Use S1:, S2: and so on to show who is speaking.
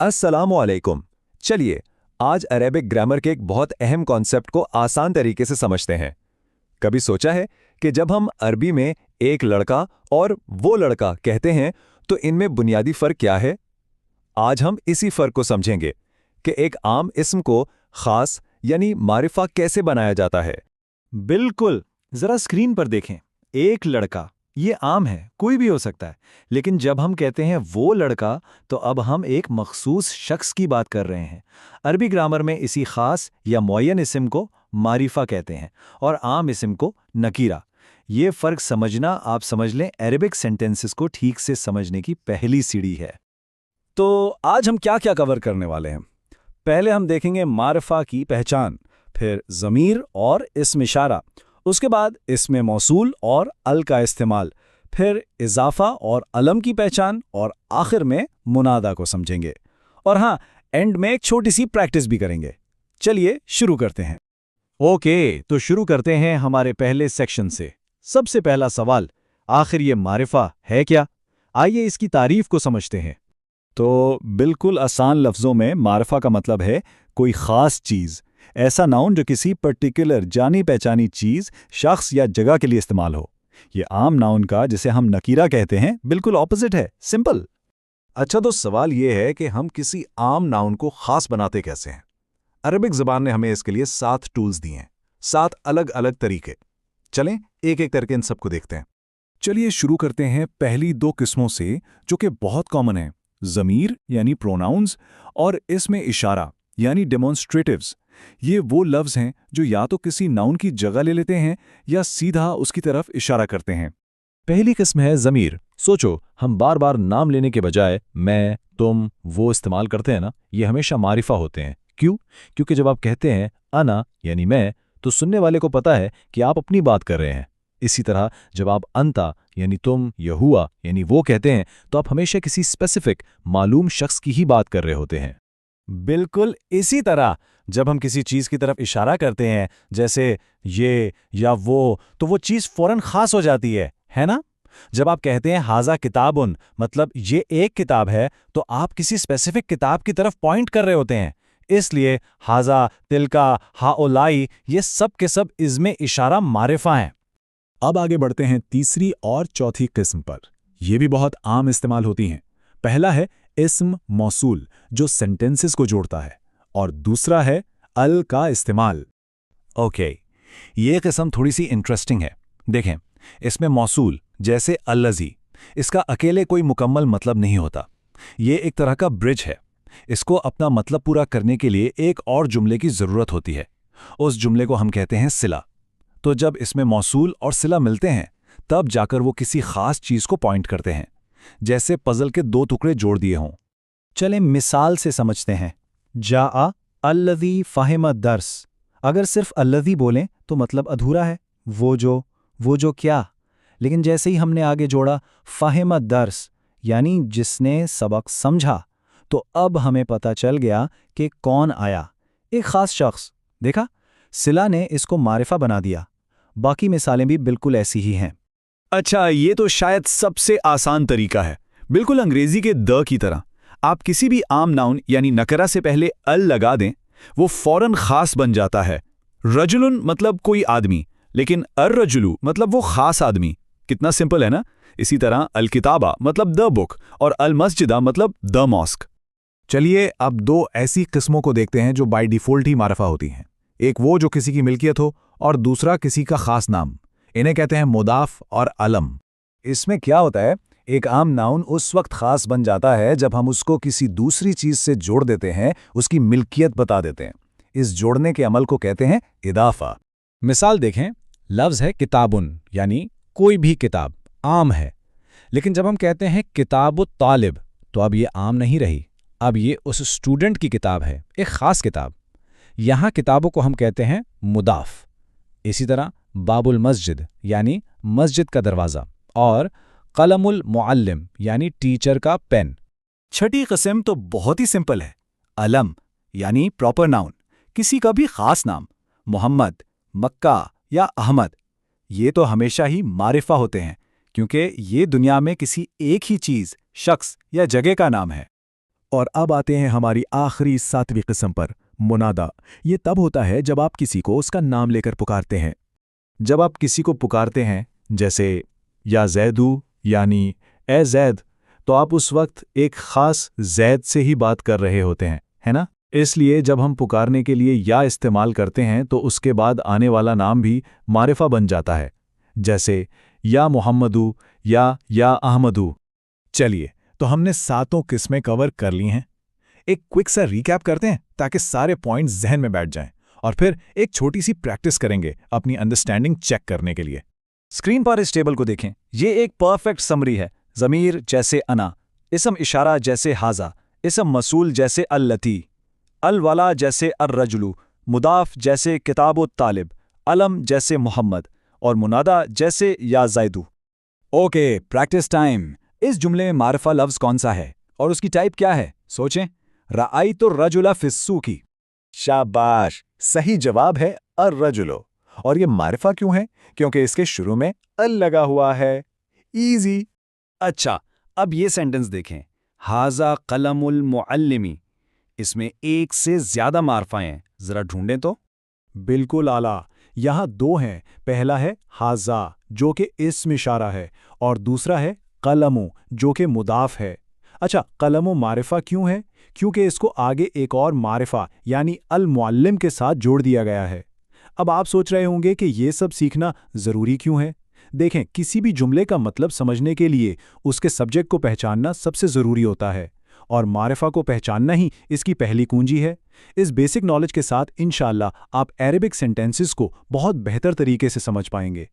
S1: अस्सलाम वालेकुम। चलिए आज अरेबिक ग्रामर के एक बहुत अहम कॉन्सेप्ट को आसान तरीके से समझते हैं। कभी सोचा है कि जब हम अरबी में एक लड़का और वो लड़का कहते हैं तो इनमें बुनियादी फर्क क्या है? आज हम इसी फर्क को समझेंगे कि एक आम इस्म को खास यानी मारिफा कैसे बनाया जाता है।
S2: बिल्कुल। जरा स्क्रीन पर देखें। एक लड़का, ये आम है, कोई भी हो सकता है। लेकिन जब हम कहते हैं वो लड़का, तो अब हम एक मखसूस शख्स की बात कर रहे हैं। अरबी ग्रामर में इसी खास या मुअय्यन इस्म को मारिफा कहते हैं और आम इस्म को नकीरा। ये फर्क समझना, आप समझ लें, अरेबिक सेंटेंसेस को ठीक से समझने की पहली सीढ़ी है।
S3: तो आज हम क्या क्या कवर करने वाले हैं? पहले हम देखेंगे मारिफा की पहचान, फिर ज़मीर और इस्म इशारा, उसके बाद इस्म मौसूल और अल का इस्तेमाल, फिर इजाफा और अलम की पहचान, और आखिर में मुनादा को समझेंगे। और हाँ, एंड में एक छोटी सी प्रैक्टिस भी करेंगे। चलिए शुरू करते हैं।
S2: ओके, तो शुरू करते हैं हमारे पहले सेक्शन से। सबसे पहला सवाल, आखिर ये मारिफा है क्या? आइए इसकी तारीफ को समझते हैं।
S3: तो बिल्कुल आसान लफ्ज़ों में मारिफा का मतलब है कोई ख़ास चीज़, ऐसा नाउन जो किसी पर्टिकुलर जानी पहचानी चीज़, शख्स या जगह के लिए इस्तेमाल हो। ये आम नाउन का, जिसे हम नकीरा कहते हैं, बिल्कुल ऑपोजिट है, सिंपल।
S4: अच्छा, तो सवाल ये है कि हम किसी आम नाउन को खास बनाते कैसे हैं? अरबिक ज़बान ने हमें इसके लिए 7 टूल्स दिए हैं, 7 अलग अलग तरीके। चलें एक एक करके इन सबको देखते हैं।
S5: चलिए शुरू करते हैं पहली 2 किस्मों से, जो कि बहुत कॉमन है, ज़मीर यानी प्रोनाउंस और इसमें इशारा यानी डेमोन्स्ट्रेटिव्स। ये वो लफ्ज़ हैं जो या तो किसी नाउन की जगह ले लेते हैं या सीधा उसकी तरफ इशारा करते हैं।
S2: पहली किस्म है ज़मीर। सोचो, हम बार बार नाम लेने के बजाय मैं, तुम, वो इस्तेमाल करते हैं ना, ये हमेशा मारिफा होते हैं। क्यों? क्योंकि जब आप कहते हैं अना यानी मैं, तो सुनने वाले को पता है कि आप अपनी बात कर रहे हैं। इसी तरह जब आप अंता यानी तुम या हुआ यानी वो कहते हैं, तो आप हमेशा किसी स्पेसिफिक मालूम शख्स की ही बात कर रहे होते हैं।
S3: बिल्कुल इसी तरह जब हम किसी चीज़ की तरफ इशारा करते हैं, जैसे ये या वो, तो वो चीज़ फौरन खास हो जाती है ना? जब आप कहते हैं हाजा किताबुन, मतलब ये एक किताब है, तो आप किसी स्पेसिफिक किताब की तरफ पॉइंट कर रहे होते हैं। इसलिए हाजा, तिलका, हाओलाई, ये सब के सब इज़्मे इशारा मारिफा हैं।
S5: अब आगे बढ़ते हैं तीसरी और चौथी किस्म पर। ये भी बहुत आम इस्तेमाल होती हैं। पहला है इस्म मौसूल, जो सेंटेंसेस को जोड़ता है, और दूसरा है अल का इस्तेमाल।
S1: ओके, ये किस्म थोड़ी सी इंटरेस्टिंग है। देखें, इसमें मौसूल जैसे अल्लज़ी, इसका अकेले कोई मुकम्मल मतलब नहीं होता। ये एक तरह का ब्रिज है। इसको अपना मतलब पूरा करने के लिए एक और जुमले की ज़रूरत होती है। उस जुमले को हम कहते हैं सिला। तो जब इसमें मौसूल और सिला मिलते हैं, तब जाकर वो किसी खास चीज़ को पॉइंट करते हैं, जैसे पजल के 2 टुकड़े जोड़ दिए हों।
S2: चलें मिसाल से समझते हैं। जाआ अल्लज़ी फ़हिम दर्स। अगर सिर्फ अल्लज़ी बोलें तो मतलब अधूरा है, वो जो क्या। लेकिन जैसे ही हमने आगे जोड़ा फ़हिम दर्स यानी जिसने सबक समझा, तो अब हमें पता चल गया कि कौन आया, एक ख़ास शख्स। देखा, सिला ने इसको मारिफा बना दिया। बाकी मिसालें भी बिल्कुल ऐसी ही हैं।
S5: अच्छा, ये तो शायद सबसे आसान तरीका है, बिल्कुल अंग्रेजी के द की तरह। आप किसी भी आम नाउन यानी नकरा से पहले अल लगा दें, वो फौरन खास बन जाता है। रजुलुन मतलब कोई आदमी, लेकिन अर्रजुलु मतलब वो खास आदमी। कितना सिंपल है ना? इसी तरह अल किताबा मतलब द बुक, और अल मस्जिदा मतलब द मॉस्क।
S4: चलिए अब 2 ऐसी किस्मों को देखते हैं जो बाय डिफ़ॉल्ट ही मारिफा होती हैं। एक वो जो किसी की मिल्कियत हो, और दूसरा किसी का खास नाम। इन्हें कहते हैं मुदाफ और अलम।
S3: इसमें क्या होता है, एक आम नाउन उस वक्त खास बन जाता है जब हम उसको किसी दूसरी चीज़ से जोड़ देते हैं, उसकी मिल्कियत बता देते हैं। इस जोड़ने के अमल को कहते हैं इदाफा।
S2: मिसाल देखें, लफ्ज़ है किताबुन यानी कोई भी किताब, आम है। लेकिन जब हम कहते हैं किताबुत तालिब, तो अब ये आम नहीं रही, अब ये उस स्टूडेंट की किताब है, एक ख़ास किताब। यहाँ किताबों को हम कहते हैं मुदाफ। इसी तरह बाबुल मस्जिद यानी मस्जिद का दरवाज़ा, और कलमुल मुअल्लिम यानी टीचर का पेन।
S3: छठी किस्म तो बहुत ही सिंपल है, अलम यानी प्रॉपर नाउन, किसी का भी खास नाम, मोहम्मद, मक्का या अहमद। ये तो हमेशा ही मारिफा होते हैं, क्योंकि ये दुनिया में किसी एक ही चीज़, शख्स या जगह का नाम है।
S6: और अब आते हैं हमारी आखिरी 7वीं किस्म पर, मुनादा। ये तब होता है जब आप किसी को उसका नाम लेकर पुकारते हैं।
S3: जब आप किसी को पुकारते हैं, जैसे या जैदू यानी ए जैद, तो आप उस वक्त एक खास जैद से ही बात कर रहे होते हैं, है ना? इसलिए जब हम पुकारने के लिए या इस्तेमाल करते हैं तो उसके बाद आने वाला नाम भी मारिफा बन जाता है, जैसे या मोहम्मदू या अहमदू।
S5: चलिए, तो हमने 7 किस्में कवर कर ली हैं। एक क्विक सा रिकैप करते हैं ताकि सारे पॉइंट्स जहन में बैठ जाएं, और फिर एक छोटी सी प्रैक्टिस करेंगे अपनी अंडरस्टैंडिंग चेक करने के लिए।
S1: स्क्रीन पर इस टेबल को देखें। ये एक परफेक्ट समरी है। ज़मीर जैसे अना, इसम इशारा जैसे हाजा, इसम मसूल जैसे अल्लती, अल वाला जैसे अर्रजुलु, मुदाफ जैसे किताबुत तालिब, अलम जैसे मोहम्मद और मुनादा जैसे या ज़ैदू।
S5: Okay, practice time. इस जुमले में मारिफा लफ्ज़ कौन सा है और उसकी टाइप क्या है? सोचें। रआइतु रजुला फिस्सूकी।
S3: शाबाश, सही जवाब है अर्रजुलो। और ये मारिफा क्यों है? क्योंकि इसके शुरू में अल लगा हुआ है। इजी।
S1: अच्छा, अब ये सेंटेंस देखें। हाजा कलमुल मुअल्लिमी, इसमें एक से ज्यादा मारफाएं हैं। जरा ढूंढें तो।
S2: बिल्कुल आला, यहाँ 2 हैं। पहला है हाजा जो कि इस्म इशारा है, और दूसरा है कलमु जो कि मुदाफ है। अच्छा, कलमु मारिफा क्यों है? क्योंकि इसको आगे एक और मारिफा यानी अल मुअल्लिम के साथ जोड़ दिया गया है। अब आप सोच रहे होंगे कि ये सब सीखना ज़रूरी क्यों है? देखें, किसी भी जुमले का मतलब समझने के लिए उसके सब्जेक्ट को पहचानना सबसे ज़रूरी होता है, और मारिफा को पहचानना ही इसकी पहली कुंजी है। इस बेसिक नॉलेज के साथ इंशाअल्लाह आप अरेबिक सेंटेंसेस को बहुत बेहतर तरीके से समझ पाएंगे।